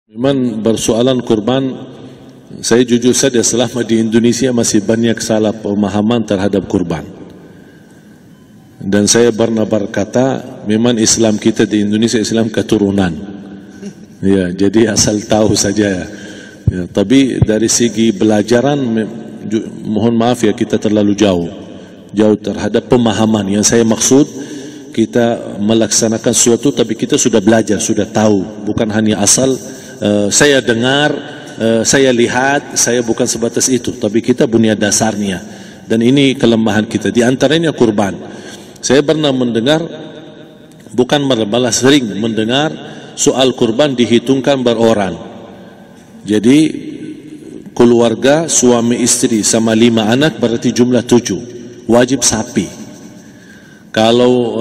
Memang bersoalan kurban, saya jujur saja selama di Indonesia masih banyak salah pemahaman terhadap kurban. Dan saya pernah berkata, memang Islam kita di Indonesia Islam keturunan. Ya, jadi asal tahu saja. Ya, tapi dari segi belajaran, mohon maaf ya kita terlalu jauh terhadap pemahaman. Yang saya maksud, kita melaksanakan sesuatu tapi kita sudah belajar, sudah tahu, bukan hanya asal saya dengar, saya lihat, saya bukan sebatas itu, tapi kita punya dasarnya. Dan ini kelemahan kita, di antaranya kurban. Saya pernah mendengar, bukan malah sering mendengar soal kurban dihitungkan beroran. Jadi keluarga suami istri sama 5 anak berarti jumlah 7, wajib sapi. Kalau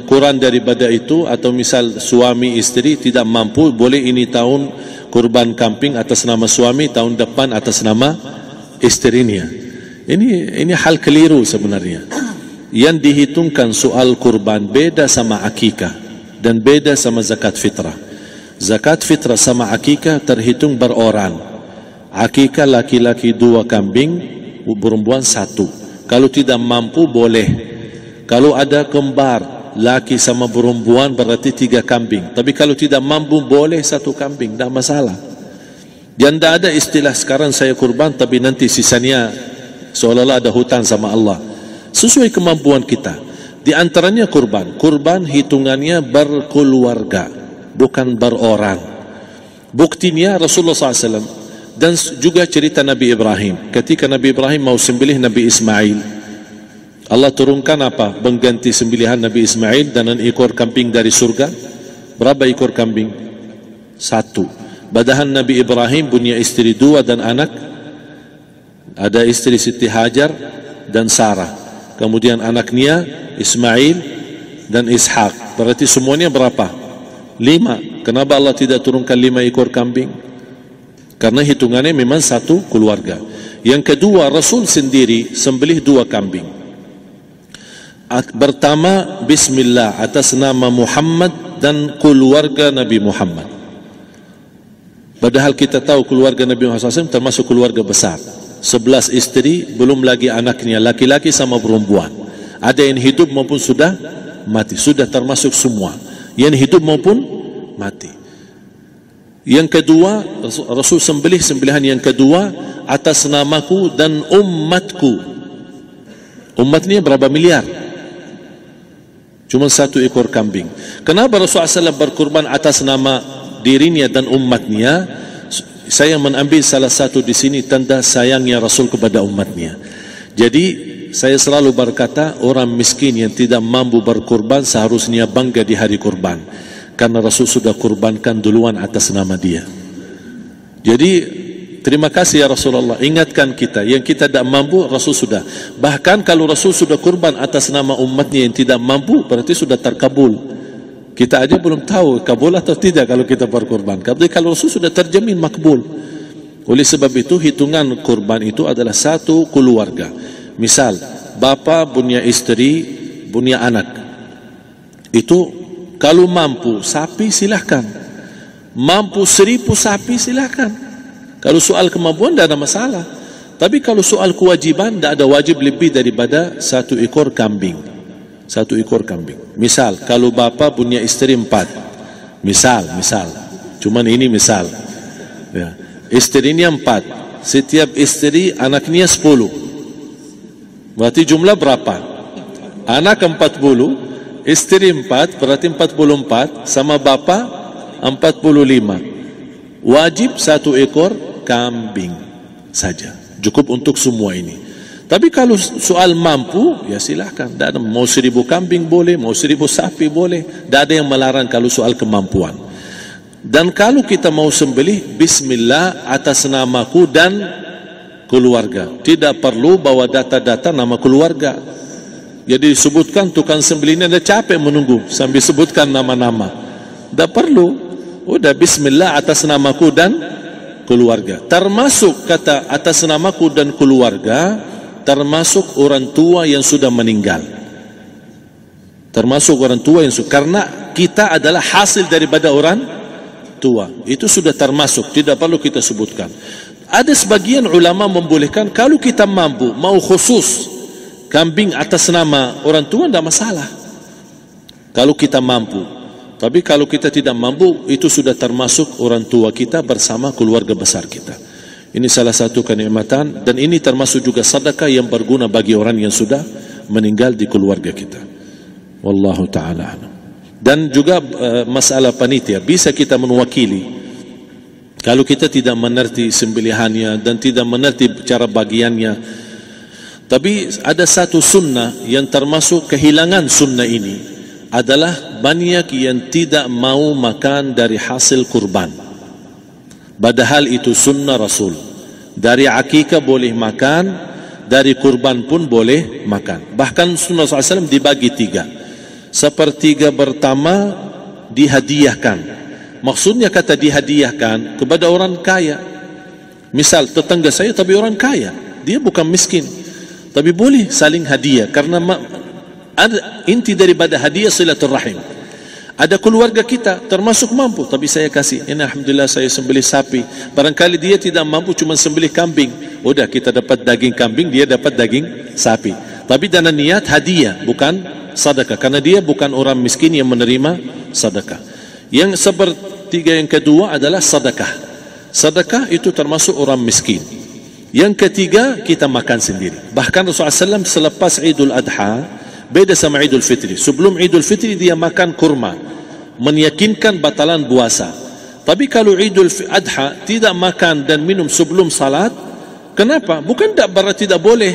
kurang daripada itu, atau misal suami istri tidak mampu, boleh ini tahun kurban kambing atas nama suami, tahun depan atas nama istrinya. Ini hal keliru sebenarnya. Yang dihitungkan soal kurban beda sama akikah dan beda sama zakat fitrah. Zakat fitrah sama akikah terhitung beroran. Akikah laki-laki 2 kambing, perempuan 1. Kalau tidak mampu boleh. Kalau ada kembar, laki sama perempuan berarti 3 kambing. Tapi kalau tidak mampu boleh 1 kambing, tidak masalah. Dan tidak ada istilah sekarang saya kurban tapi nanti sisanya seolah-olah ada hutang sama Allah. Sesuai kemampuan kita. Di antaranya kurban. Kurban hitungannya berkeluarga, bukan beroran. Buktinya Rasulullah SAW dan juga cerita Nabi Ibrahim. Ketika Nabi Ibrahim mau sembelih Nabi Ismail, Allah turunkan apa? Mengganti sembelihan Nabi Ismail dengan ekor kambing dari surga. Berapa ekor kambing? 1. Padahal Nabi Ibrahim punya istri 2 dan anak. Ada istri Siti Hajar dan Sarah. Kemudian anaknya Ismail dan Ishak. Berarti semuanya berapa? 5. Kenapa Allah tidak turunkan 5 ekor kambing? Karena hitungannya memang 1 keluarga. Yang kedua, Rasul sendiri sembelih 2 kambing. Pertama, Bismillah atas nama Muhammad dan keluarga Nabi Muhammad. Padahal kita tahu keluarga Nabi Muhammad SAW termasuk keluarga besar. 11 istri, belum lagi anaknya laki-laki sama perempuan. Ada yang hidup maupun sudah mati. Sudah termasuk semua. Yang hidup maupun mati. Yang kedua, Rasul sembelih sembelihan yang kedua atas namaku dan umatku. Umatnya berapa miliar? Cuma 1 ekor kambing. Kenapa Rasulullah SAW berkurban atas nama dirinya dan umatnya? Saya mengambil salah satu di sini tanda sayangnya Rasul kepada umatnya. Jadi saya selalu berkata, orang miskin yang tidak mampu berkurban seharusnya bangga di hari kurban, karena Rasul sudah kurbankan duluan atas nama dia. Jadi terima kasih ya Rasulullah, ingatkan kita. Yang kita tidak mampu, Rasul sudah. Bahkan kalau Rasul sudah kurban atas nama umatnya yang tidak mampu, berarti sudah terkabul. Kita aja belum tahu kabul atau tidak kalau kita berkurban. Tapi kalau Rasul sudah terjamin makbul. Oleh sebab itu, hitungan kurban itu adalah 1 keluarga. Misal, bapa punya istri, punya anak. Itu kalau mampu sapi silahkan. Mampu 1000 sapi silahkan. Kalau soal kemampuan tidak ada masalah. Tapi kalau soal kewajiban, tidak ada wajib lebih daripada 1 ekor kambing. 1 ekor kambing. Misal, kalau bapa punya istri 4. Misal. Cuman ini misal. Ya. Istrinya 4. Setiap istri anaknya 10. Berarti jumlah berapa? Anak 40, istri 4, berarti 44, sama bapa 45. Wajib 1 ekor kambing saja, cukup untuk semua ini. Tapi kalau soal mampu, ya silahkan. Mau 1000 kambing boleh, mau 1000 sapi boleh. Tidak ada yang melarang kalau soal kemampuan. Dan kalau kita mau sembelih, Bismillah atas namaku dan keluarga. Tidak perlu bawa data-data nama keluarga. Jadi disebutkan tukang sembelihnya ada capek menunggu sambil sebutkan nama-nama. Tidak perlu. Udah Bismillah atas namaku dan keluarga. Termasuk kata atas namaku dan keluarga, termasuk orang tua yang sudah meninggal. Termasuk orang tua yang sudah, karena kita adalah hasil daripada orang tua. Itu sudah termasuk, tidak perlu kita sebutkan. Ada sebagian ulama membolehkan kalau kita mampu, mau khusus kambing atas nama orang tua, tidak masalah. Kalau kita mampu. Tapi kalau kita tidak mampu, itu sudah termasuk orang tua kita bersama keluarga besar kita. Ini salah satu kenikmatan, dan ini termasuk juga sedekah yang berguna bagi orang yang sudah meninggal di keluarga kita. Wallahu ta'ala. Dan juga masalah panitia, bisa kita mewakili. Kalau kita tidak mengerti sembelihannya dan tidak mengerti cara bagiannya. Tapi ada satu sunnah yang termasuk kehilangan sunnah ini, adalah banyak yang tidak mau makan dari hasil kurban. Padahal itu sunnah Rasul. Dari akikah boleh makan, dari kurban pun boleh makan. Bahkan sunnah SAW dibagi 3. Sepertiga pertama dihadiahkan. Maksudnya kata dihadiahkan kepada orang kaya. Misal tetangga saya tapi orang kaya, dia bukan miskin, tapi boleh saling hadiah. Karena inti daripada hadiah silaturrahim. Ada keluarga kita termasuk mampu, tapi saya kasih, ini alhamdulillah saya sembelih sapi. Barangkali dia tidak mampu, cuma sembelih kambing. Udah, kita dapat daging kambing, dia dapat daging sapi. Tapi dengan niat hadiah, bukan sedekah, karena dia bukan orang miskin yang menerima sedekah. Yang sepertiga yang kedua adalah sedekah. Sedekah itu termasuk orang miskin. Yang ketiga, kita makan sendiri. Bahkan Rasulullah SAW selepas Idul Adha, beda sama Idul Fitri. Sebelum Idul Fitri dia makan kurma, meyakinkan batalan puasa. Tapi kalau Idul Adha tidak makan dan minum sebelum salat, kenapa? Bukan berarti tidak boleh.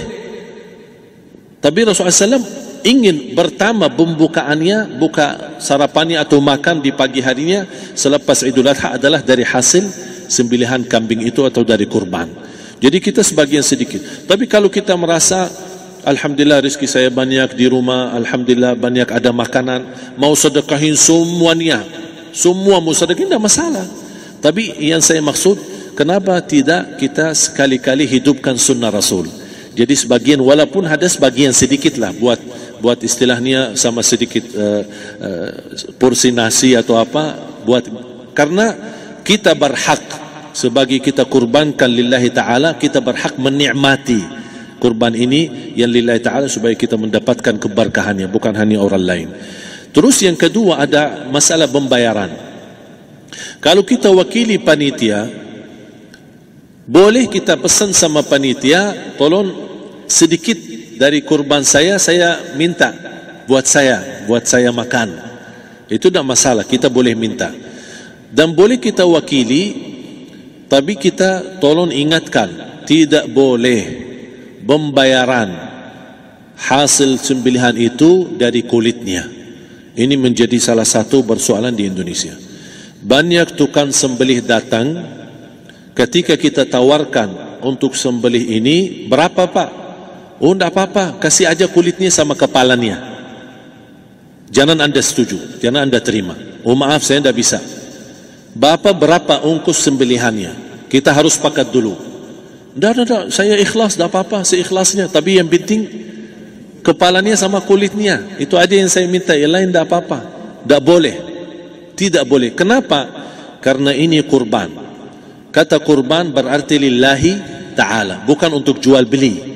Tapi Rasulullah SAW ingin pertama pembukaannya, buka sarapannya atau makan di pagi harinya selepas Idul Adha adalah dari hasil sembelihan kambing itu atau dari kurban. Jadi kita sebagian sedikit. Tapi kalau kita merasa alhamdulillah rezeki saya banyak di rumah, alhamdulillah banyak ada makanan, mau sedekahin semuanya, semua mau sedekahin, tidak masalah. Tapi yang saya maksud, kenapa tidak kita sekali-kali hidupkan sunnah Rasul? Jadi sebagian, walaupun ada sebagian sedikit lah, buat istilahnya sama sedikit porsi nasi atau apa, karena kita berhak sebagai kita kurbankan lillahi ta'ala, kita berhak menikmati kurban ini yang lillahi ta'ala supaya kita mendapatkan keberkahannya, bukan hanya orang lain. Terus yang kedua ada masalah pembayaran. Kalau kita wakili panitia, boleh kita pesan sama panitia, tolong sedikit dari kurban saya minta buat saya makan. Itu tidak masalah, kita boleh minta. Dan boleh kita wakili, tapi kita tolong ingatkan, tidak boleh pembayaran hasil sembelihan itu dari kulitnya. Ini menjadi salah satu persoalan di Indonesia. Banyak tukang sembelih datang, ketika kita tawarkan untuk sembelih ini, berapa Pak? Oh, tidak apa-apa, kasih aja kulitnya sama kepalanya. Jangan Anda setuju, jangan Anda terima. Oh maaf, saya tidak bisa. Bapak berapa ongkos sembelihannya? Kita harus sepakat dulu. Tidak, saya ikhlas, tidak apa-apa, seikhlasnya. Tapi yang penting kepalanya sama kulitnya. Itu aja yang saya minta, yang lain tidak apa-apa. Tidak boleh. Tidak boleh. Kenapa? Karena ini kurban. Kata kurban berarti lillahi ta'ala, bukan untuk jual beli.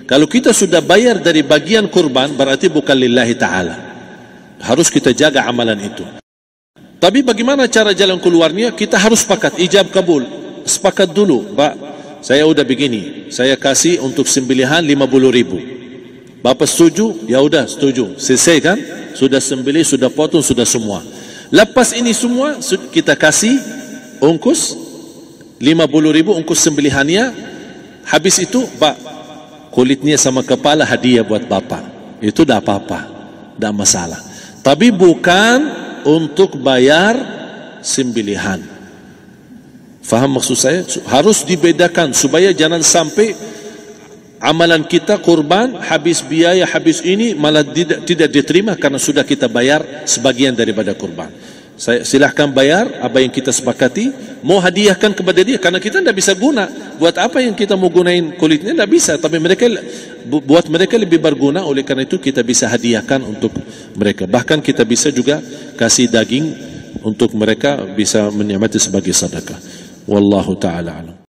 Kalau kita sudah bayar dari bagian kurban, berarti bukan lillahi ta'ala. Harus kita jaga amalan itu. Tapi bagaimana cara jalan keluarnya? Kita harus sepakat, ijab kabul. Sepakat dulu, Pak, saya udah begini, saya kasih untuk sembelihan 50.000. Bapak setuju? Ya udah setuju. Selesai kan? Sudah sembelih, sudah potong, sudah semua. Lepas ini semua kita kasih ongkos 50.000 ongkos sembelihannya. Habis itu, Pak, kulitnya sama kepala hadiah buat Bapak. Itu tidak apa-apa, tidak masalah. Tapi bukan untuk bayar sembelihan. Faham maksud saya? Harus dibedakan supaya jangan sampai amalan kita kurban habis biaya, habis ini malah tidak diterima karena sudah kita bayar sebagian daripada kurban. Saya silahkan bayar apa yang kita sepakati, mau hadiahkan kepada dia karena kita tidak bisa guna. Buat apa yang kita mau gunain kulitnya? Tidak bisa. Tapi mereka, buat mereka lebih berguna, oleh karena itu kita bisa hadiahkan untuk mereka. Bahkan kita bisa juga kasih daging untuk mereka bisa menikmati sebagai sedekah. Wallahu taala alam.